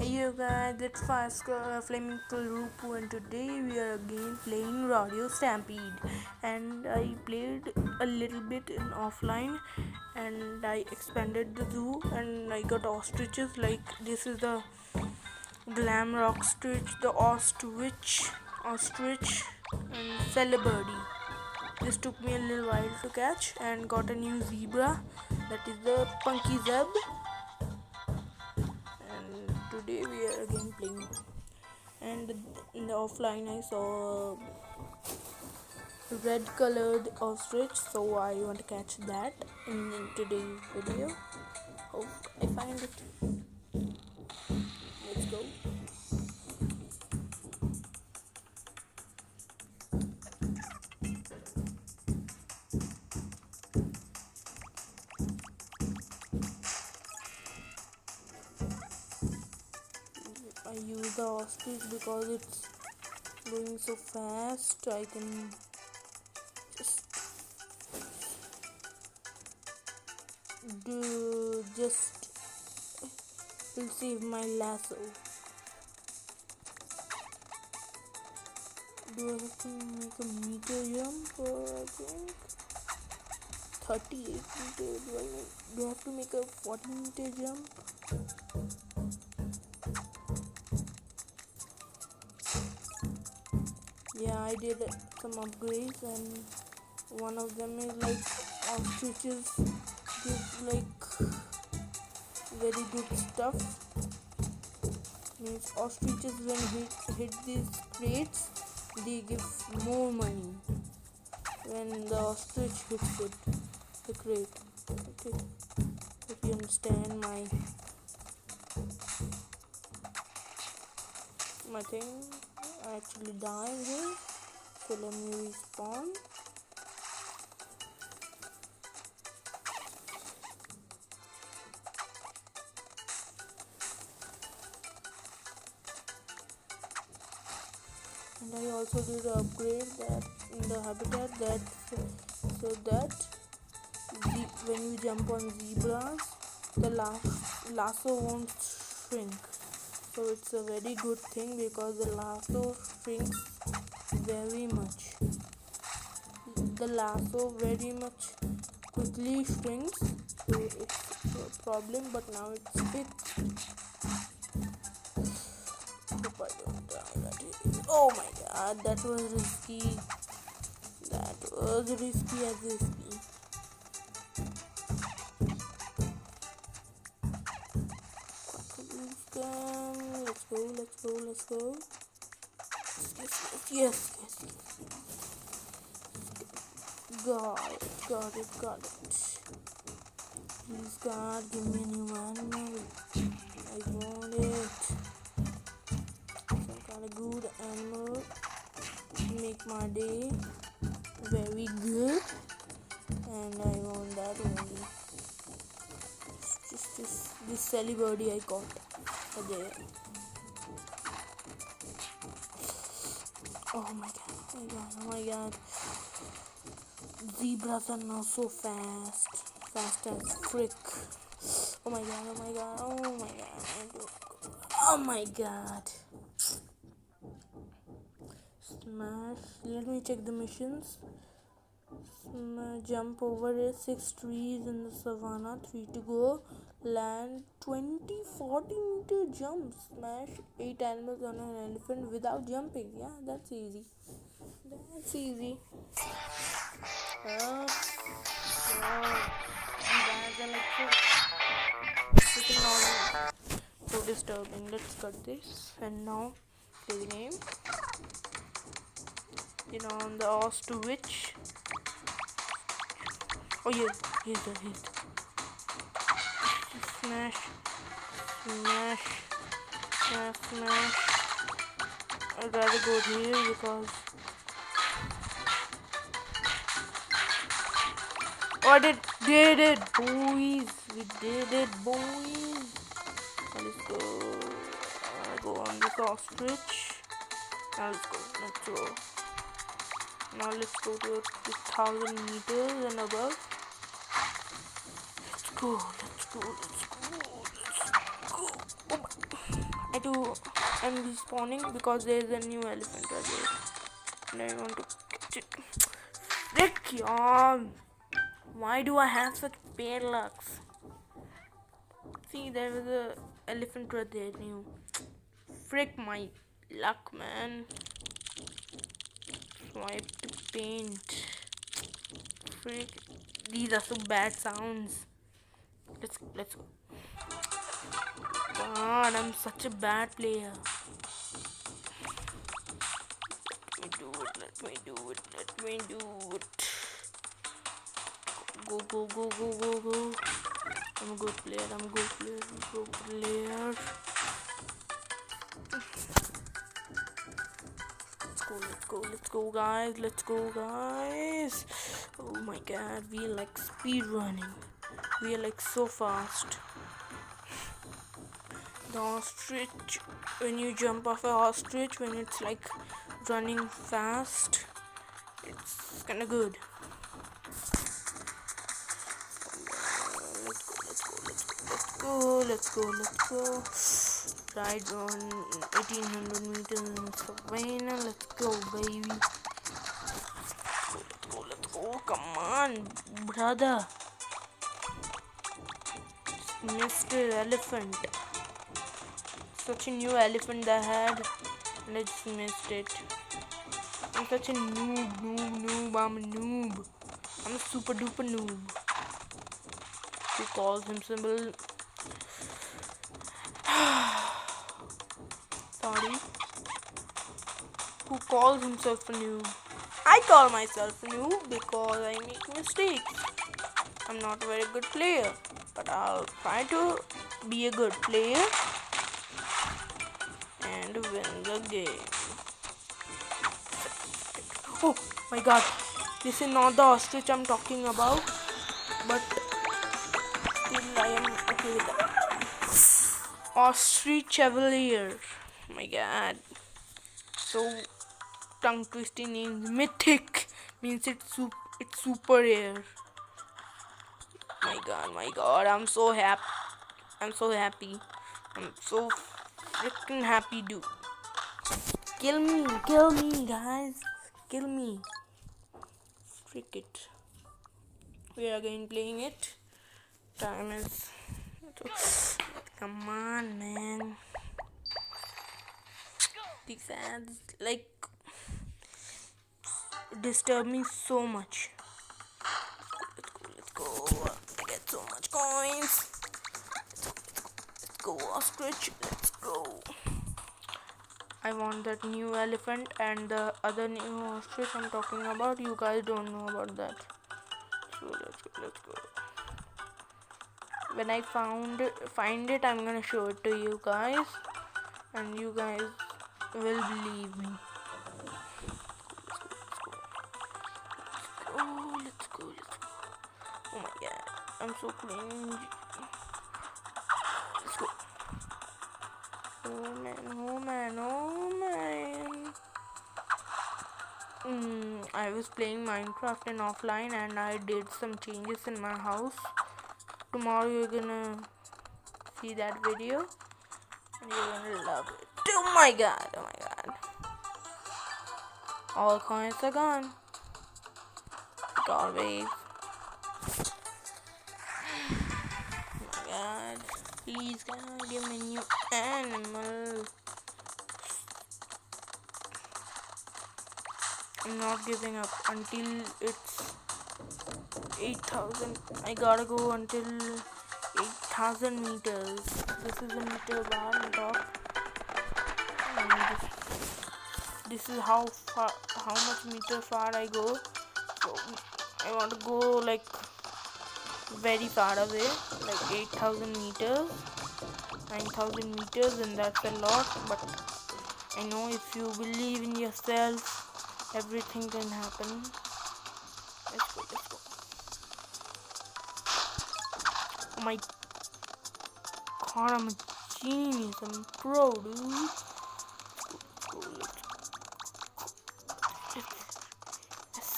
You guys, it's Fast Flaming Rupu, and today we are again playing Radio Stampede. And I played a little bit in offline, and I expanded the zoo, and I got ostriches. Like this is the glam rock ostrich, the ostrich, and celebrity. This took me a little while to catch, and got a new zebra. That is the punky zeb. And today we are again playing, and in the offline I saw a red colored ostrich, so I want to catch that in today's video. Hope I find it. Let's go. I use the ostrich because it's going so fast. I can just will save my lasso. Do I have to make a meter jump, or I think 38 meter? Do I have to make a 40-meter jump? Yeah, I did some upgrades, and one of them is like ostriches give like very good stuff. Means ostriches when hit these crates, they give more money when the ostrich hits the crate. Okay, if you understand my thing. I actually died here, so let me respawn. And I also did an upgrade that in the habitat that so that when you jump on zebras, the lasso won't shrink. So it's a very good thing because the lasso shrinks very much. The lasso very much quickly shrinks, so it's a problem, but now it's fixed. Hope I don't die. Oh my god, that was risky. That was risky as risky. Let's go. Yes. Got it. Please God, give me a new animal. I want it. Some kind of good animal to make my day very good. And I want that only. It's just this celebrity I caught there. Oh my god. Zebras are now so fast as frick. Oh my god. Smash. Let me check the missions. Jump over 6 trees in the savannah, 3 to go. Land 40 meter jump. Smash 8 animals on an elephant without jumping. Yeah, that's easy. You guys are like sitting on so disturbing. Let's cut this and now play the game. On the ostrich. Oh yeah, here's the hit. Smash. I'd rather go here because I did it, boys. We did it, boys. Now let's go. Go on this ostrich. Now let's go. Now let's go to 1,000 meters and above. Let's go. Oh my. I I'm respawning because there is a new elephant right there, and I want to catch it. Frick, y'all! Why do I have such bad lucks? See, there was a elephant right there new. Frick my luck, man. Swipe to paint. Frick. These are so bad sounds. Let's go. God, I'm such a bad player. Let me do it. Go. I'm a good player. Let's go, guys. Oh my god, we are like speed running. We are like so fast. The ostrich, when you jump off an ostrich, when it's like running fast, it's kinda good. Let's go. Ride on 1800 meters in Savannah. Let's go, baby. Let's go. Come on, brother. Mr. Elephant. Such a new elephant I had, and I just missed it. I'm such a noob. I'm a noob. I'm a super duper noob. Who calls himself sorry. Who calls himself a noob? I call myself a noob because I make mistakes. I'm not a very good player, but I'll try to be a good player and win the game. Oh my god, this is not the ostrich I'm talking about, but still I am okay with that. Ostrich Chevalier. Oh my god. So tongue twisting names. Mythic means it's super rare. My god, I'm so happy. I'm so freaking happy, dude. Kill me, guys. Kill me. Frick it. We are again playing it. Time is. Come on, man. These ads like disturb me so much. Let's go. I get so much coins. Let's go, ostrich. Let's go. I want that new elephant and the other new ostrich I'm talking about. You guys don't know about that. So let's go. When I find it, I'm gonna show it to you guys, and you guys will believe me. Let's go. Oh my god, I'm so cringe. Let's go. Oh man. I was playing Minecraft in offline and I did some changes in my house. Tomorrow you're gonna see that video and you're gonna love it. Oh my god. All coins are gone. Like always. Oh my god. Please God, give me a new animal. I'm not giving up until it's 8,000. I gotta go until 8,000 meters. This is a meter bar on top. And this is how much meter far I go. So I want to go like very far away, like 8,000 meters, 9,000 meters, and that's a lot. But I know if you believe in yourself, everything can happen. Let's go. Oh my god, I'm a genius. I'm pro, dude. Let's go. Yes.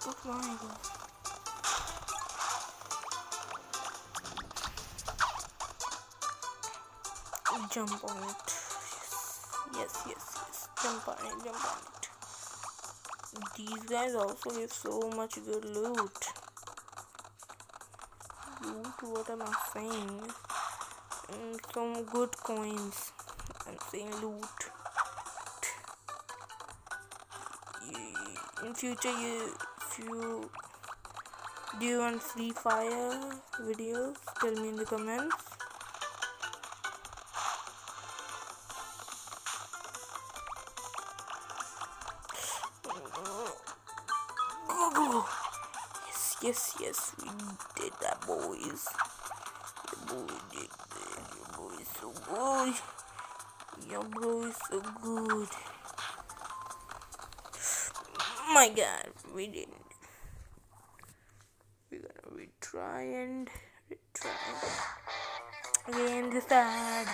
Oh my god. Jump on it. Yes. Jump on it. These guys also give so much good loot. What am I saying? Some good coins. I'm saying loot. In future, if you do you want Free Fire videos, tell me in the comments. Go. Yes, we did that, boys. The boy did that. Your boy is so good. Your bro is so good. My God, we didn't. We're gonna retry and again this ad.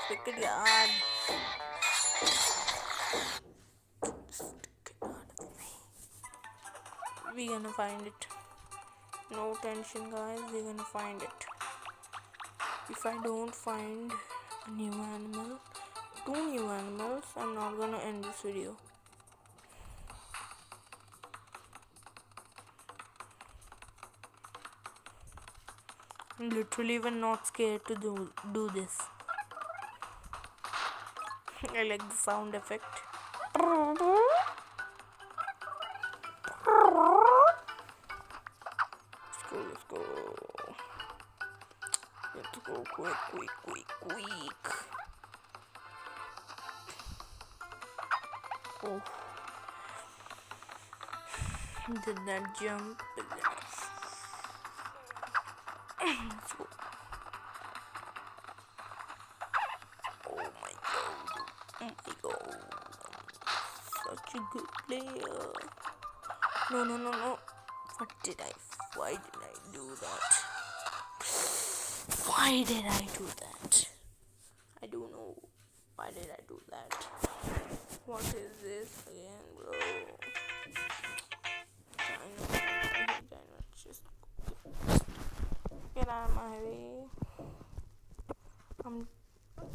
Stick it yard. We're gonna find it. No tension, guys. We're gonna find it. If I don't find a new animal, 2 new animals, I'm not gonna end this video. I'm literally even not scared to do this. I like the sound effect. Let's go. Let's go quick. Oh. Did that jump? Let's go. Oh my god. Such a good player. No. Why did I do that? I don't know. Why did I do that? What is this again, bro? Just get out of my way. I'm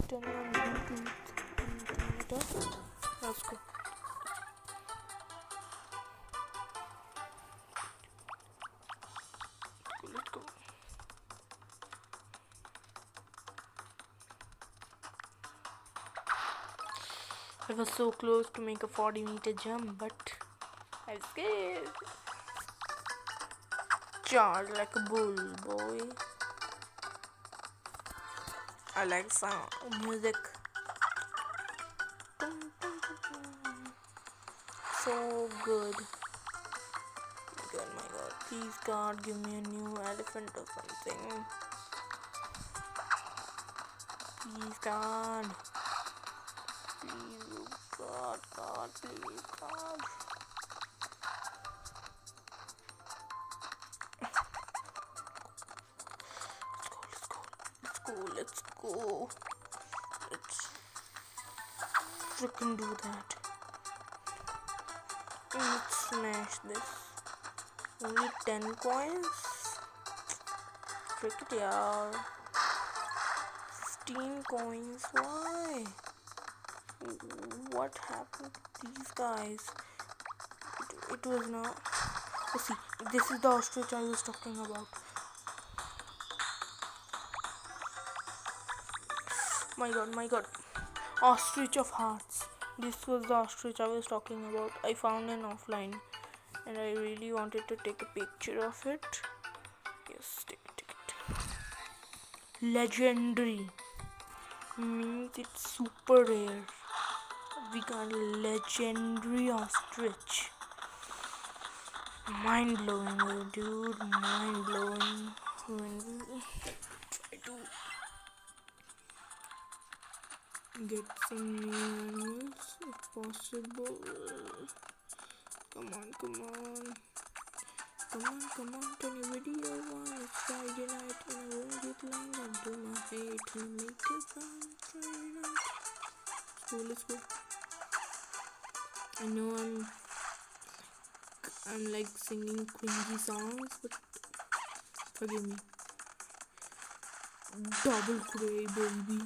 turning on YouTube. Let's go. Let's go. I was so close to make a 40-meter jump, but I was scared. Charge like a bull, boy. I like sound music. So good. My god. Please, God, give me a new elephant or something. Please, God. Please, God, please, God. Let's go. Let's freaking do that. Let's smash this. Only 10 coins? Frick it, yaar. 15 coins? Why? What happened to these guys? It was not. Let's see. This is the ostrich I was talking about. My god. Ostrich of hearts. This was the ostrich I was talking about. I found an offline and I really wanted to take a picture of it. Yes, take it. Legendary means it's super rare. We got a legendary ostrich. Mind blowing, dude. Mind blowing. Try to get some new animals if possible. Come on. Turn your video on. It's Friday night and I won't get long and do my hair to make it on Friday night. Let's go. I know I'm like singing cringy songs, but forgive me. Double cray, baby.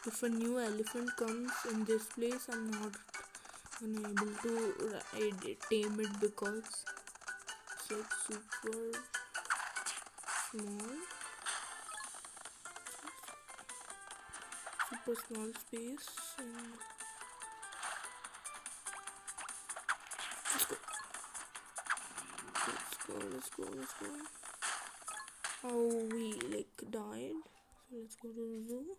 If a new elephant comes in this place, I'm not unable to tame it because it's like super small, super small space. And let's go. Oh, we like died. So let's go to the zoo.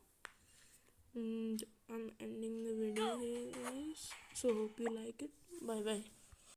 And I'm ending the video here, guys. So hope you like it. Bye bye.